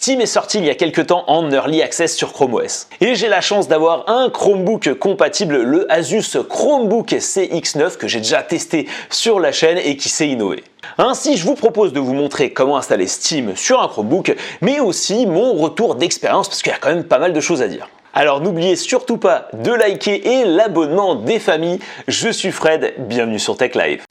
Steam est sorti il y a quelques temps en Early Access sur Chrome OS. Et j'ai la chance d'avoir un Chromebook compatible, le Asus Chromebook CX9 que j'ai déjà testé sur la chaîne et qui s'est innové. Ainsi, je vous propose de vous montrer comment installer Steam sur un Chromebook, mais aussi mon retour d'expérience parce qu'il y a quand même pas mal de choses à dire. Alors n'oubliez surtout pas de liker et l'abonnement des familles. Je suis Fred, bienvenue sur Tech Live.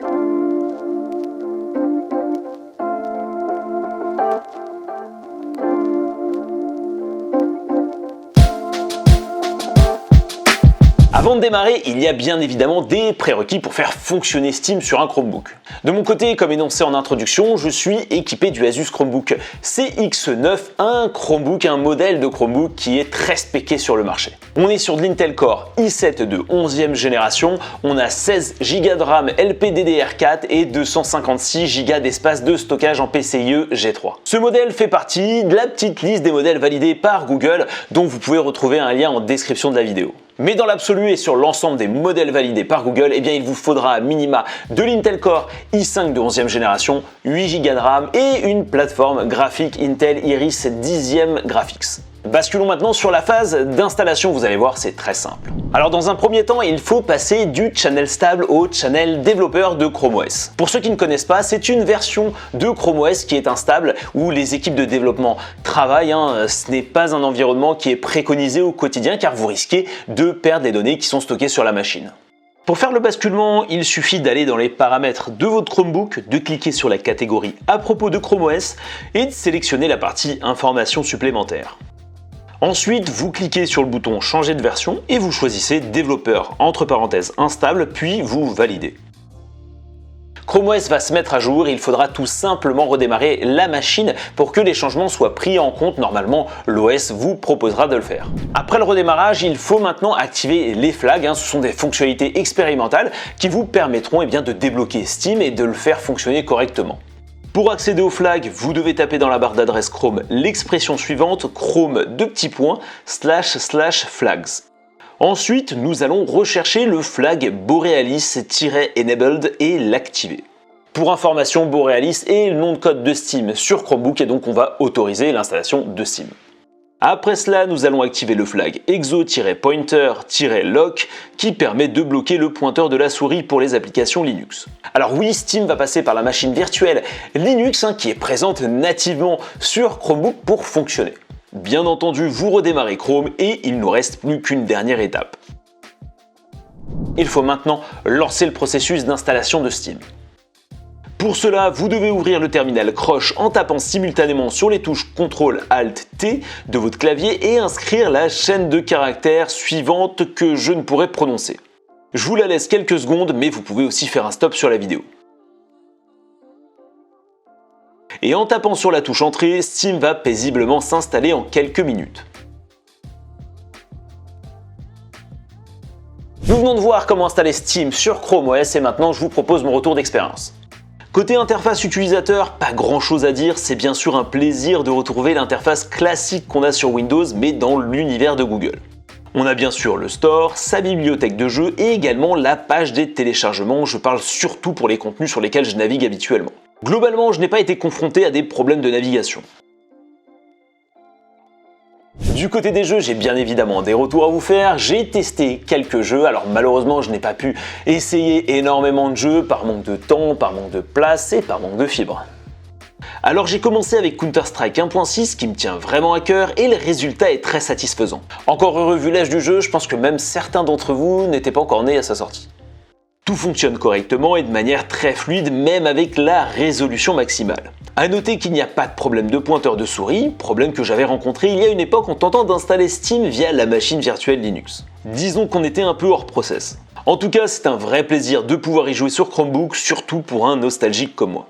Avant de démarrer, il y a bien évidemment des prérequis pour faire fonctionner Steam sur un Chromebook. De mon côté, comme énoncé en introduction, je suis équipé du Asus Chromebook CX9, un modèle de Chromebook qui est très spéqué sur le marché. On est sur de l'Intel Core i7 de 11e génération, on a 16 Go de RAM LPDDR4 et 256 Go d'espace de stockage en PCIe G3. Ce modèle fait partie de la petite liste des modèles validés par Google, dont vous pouvez retrouver un lien en description de la vidéo. Mais dans l'absolu et sur l'ensemble des modèles validés par Google, eh bien il vous faudra à minima de l'Intel Core i5 de 11e génération, 8 Go de RAM et une plateforme graphique Intel Iris 10e Graphics. Basculons maintenant sur la phase d'installation, vous allez voir c'est très simple. Alors dans un premier temps, il faut passer du channel stable au channel développeur de Chrome OS. Pour ceux qui ne connaissent pas, c'est une version de Chrome OS qui est instable, où les équipes de développement travaillent. Ce n'est pas un environnement qui est préconisé au quotidien car vous risquez de perdre des données qui sont stockées sur la machine. Pour faire le basculement, il suffit d'aller dans les paramètres de votre Chromebook, de cliquer sur la catégorie à propos de Chrome OS et de sélectionner la partie informations supplémentaires. Ensuite, vous cliquez sur le bouton changer de version et vous choisissez développeur entre parenthèses instable, puis vous validez. Chrome OS va se mettre à jour, il faudra tout simplement redémarrer la machine pour que les changements soient pris en compte. Normalement, l'OS vous proposera de le faire. Après le redémarrage, il faut maintenant activer les flags. Ce sont des fonctionnalités expérimentales qui vous permettront de débloquer Steam et de le faire fonctionner correctement. Pour accéder aux flags, vous devez taper dans la barre d'adresse Chrome l'expression suivante, Chrome //flags. Ensuite, nous allons rechercher le flag Borealis-enabled et l'activer. Pour information, Borealis est le nom de code de Steam sur Chromebook et donc on va autoriser l'installation de Steam. Après cela, nous allons activer le flag exo-pointer-lock qui permet de bloquer le pointeur de la souris pour les applications Linux. Alors oui, Steam va passer par la machine virtuelle Linux qui est présente nativement sur Chromebook pour fonctionner. Bien entendu, vous redémarrez Chrome et il ne nous reste plus qu'une dernière étape. Il faut maintenant lancer le processus d'installation de Steam. Pour cela, vous devez ouvrir le terminal Croche en tapant simultanément sur les touches CTRL-ALT-T de votre clavier et inscrire la chaîne de caractères suivante que je ne pourrai prononcer. Je vous la laisse quelques secondes, mais vous pouvez aussi faire un stop sur la vidéo. Et en tapant sur la touche Entrée, Steam va paisiblement s'installer en quelques minutes. Nous venons de voir comment installer Steam sur Chrome OS et maintenant je vous propose mon retour d'expérience. Côté interface utilisateur, pas grand chose à dire, c'est bien sûr un plaisir de retrouver l'interface classique qu'on a sur Windows mais dans l'univers de Google. On a bien sûr le store, sa bibliothèque de jeux et également la page des téléchargements, je parle surtout pour les contenus sur lesquels je navigue habituellement. Globalement, je n'ai pas été confronté à des problèmes de navigation. Du côté des jeux, j'ai bien évidemment des retours à vous faire, j'ai testé quelques jeux, alors malheureusement je n'ai pas pu essayer énormément de jeux par manque de temps, par manque de place et par manque de fibres. Alors j'ai commencé avec Counter-Strike 1.6 qui me tient vraiment à cœur et le résultat est très satisfaisant. Encore heureux vu l'âge du jeu, je pense que même certains d'entre vous n'étaient pas encore nés à sa sortie. Tout fonctionne correctement et de manière très fluide, même avec la résolution maximale. A noter qu'il n'y a pas de problème de pointeur de souris, problème que j'avais rencontré il y a une époque en tentant d'installer Steam via la machine virtuelle Linux. Disons qu'on était un peu hors process. En tout cas, c'est un vrai plaisir de pouvoir y jouer sur Chromebook, surtout pour un nostalgique comme moi.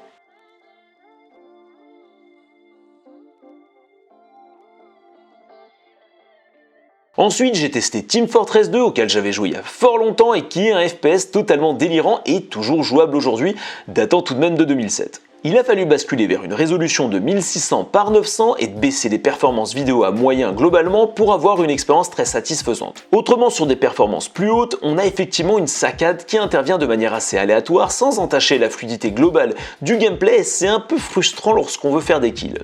Ensuite, j'ai testé Team Fortress 2 auquel j'avais joué il y a fort longtemps et qui est un FPS totalement délirant et toujours jouable aujourd'hui, datant tout de même de 2007. Il a fallu basculer vers une résolution de 1600 par 900 et de baisser les performances vidéo à moyen globalement pour avoir une expérience très satisfaisante. Autrement, sur des performances plus hautes, on a effectivement une saccade qui intervient de manière assez aléatoire sans entacher la fluidité globale du gameplay et c'est un peu frustrant lorsqu'on veut faire des kills.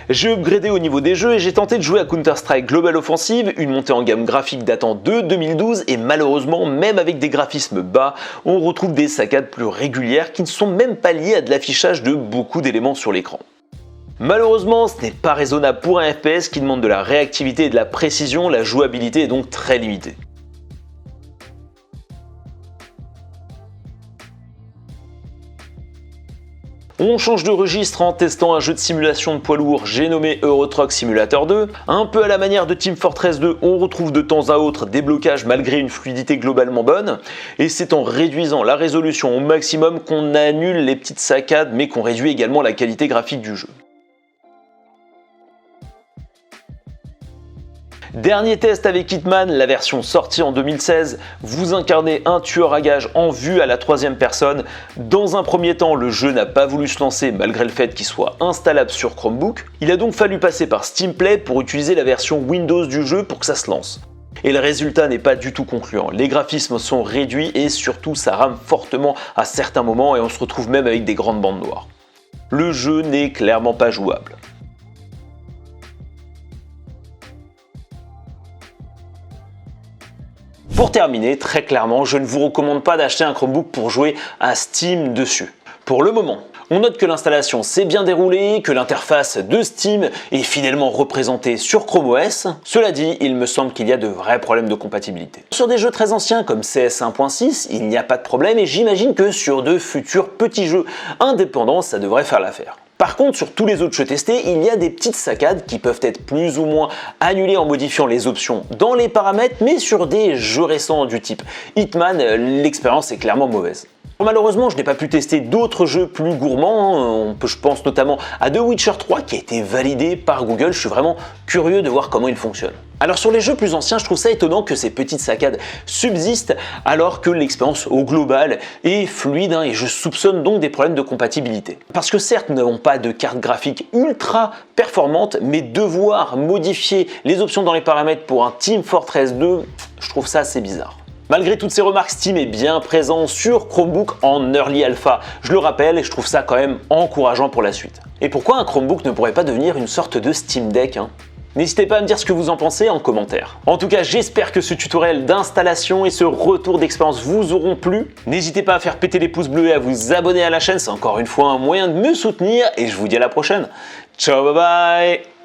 J'ai upgradé au niveau des jeux et j'ai tenté de jouer à Counter-Strike Global Offensive, une montée en gamme graphique datant de 2012 et malheureusement, même avec des graphismes bas, on retrouve des saccades plus régulières qui ne sont même pas liées à de l'affichage de beaucoup d'éléments sur l'écran. Malheureusement, ce n'est pas raisonnable pour un FPS qui demande de la réactivité et de la précision, la jouabilité est donc très limitée. On change de registre en testant un jeu de simulation de poids lourd, j'ai nommé Euro Truck Simulator 2. Un peu à la manière de Team Fortress 2, on retrouve de temps à autre des blocages malgré une fluidité globalement bonne. Et c'est en réduisant la résolution au maximum qu'on annule les petites saccades mais qu'on réduit également la qualité graphique du jeu. Dernier test avec Hitman, la version sortie en 2016, vous incarnez un tueur à gages en vue à la troisième personne. Dans un premier temps, le jeu n'a pas voulu se lancer malgré le fait qu'il soit installable sur Chromebook. Il a donc fallu passer par Steam Play pour utiliser la version Windows du jeu pour que ça se lance. Et le résultat n'est pas du tout concluant. Les graphismes sont réduits et surtout ça rame fortement à certains moments et on se retrouve même avec des grandes bandes noires. Le jeu n'est clairement pas jouable. Pour terminer, très clairement, je ne vous recommande pas d'acheter un Chromebook pour jouer à Steam dessus. Pour le moment, on note que l'installation s'est bien déroulée, que l'interface de Steam est fidèlement représentée sur Chrome OS. Cela dit, il me semble qu'il y a de vrais problèmes de compatibilité. Sur des jeux très anciens comme CS 1.6, il n'y a pas de problème et j'imagine que sur de futurs petits jeux indépendants, ça devrait faire l'affaire. Par contre, sur tous les autres jeux testés, il y a des petites saccades qui peuvent être plus ou moins annulées en modifiant les options dans les paramètres, mais sur des jeux récents du type Hitman, l'expérience est clairement mauvaise. Malheureusement, je n'ai pas pu tester d'autres jeux plus gourmands, je pense notamment à The Witcher 3 qui a été validé par Google, je suis vraiment curieux de voir comment il fonctionne. Alors sur les jeux plus anciens, je trouve ça étonnant que ces petites saccades subsistent alors que l'expérience au global est fluide et je soupçonne donc des problèmes de compatibilité. Parce que certes, nous n'avons pas de carte graphique ultra performante, mais devoir modifier les options dans les paramètres pour un Team Fortress 2, je trouve ça assez bizarre. Malgré toutes ces remarques, Steam est bien présent sur Chromebook en Early Alpha. Je le rappelle et je trouve ça quand même encourageant pour la suite. Et pourquoi un Chromebook ne pourrait pas devenir une sorte de Steam Deck N'hésitez pas à me dire ce que vous en pensez en commentaire. En tout cas, j'espère que ce tutoriel d'installation et ce retour d'expérience vous auront plu. N'hésitez pas à faire péter les pouces bleus et à vous abonner à la chaîne, c'est encore une fois un moyen de me soutenir et je vous dis à la prochaine. Ciao, bye bye.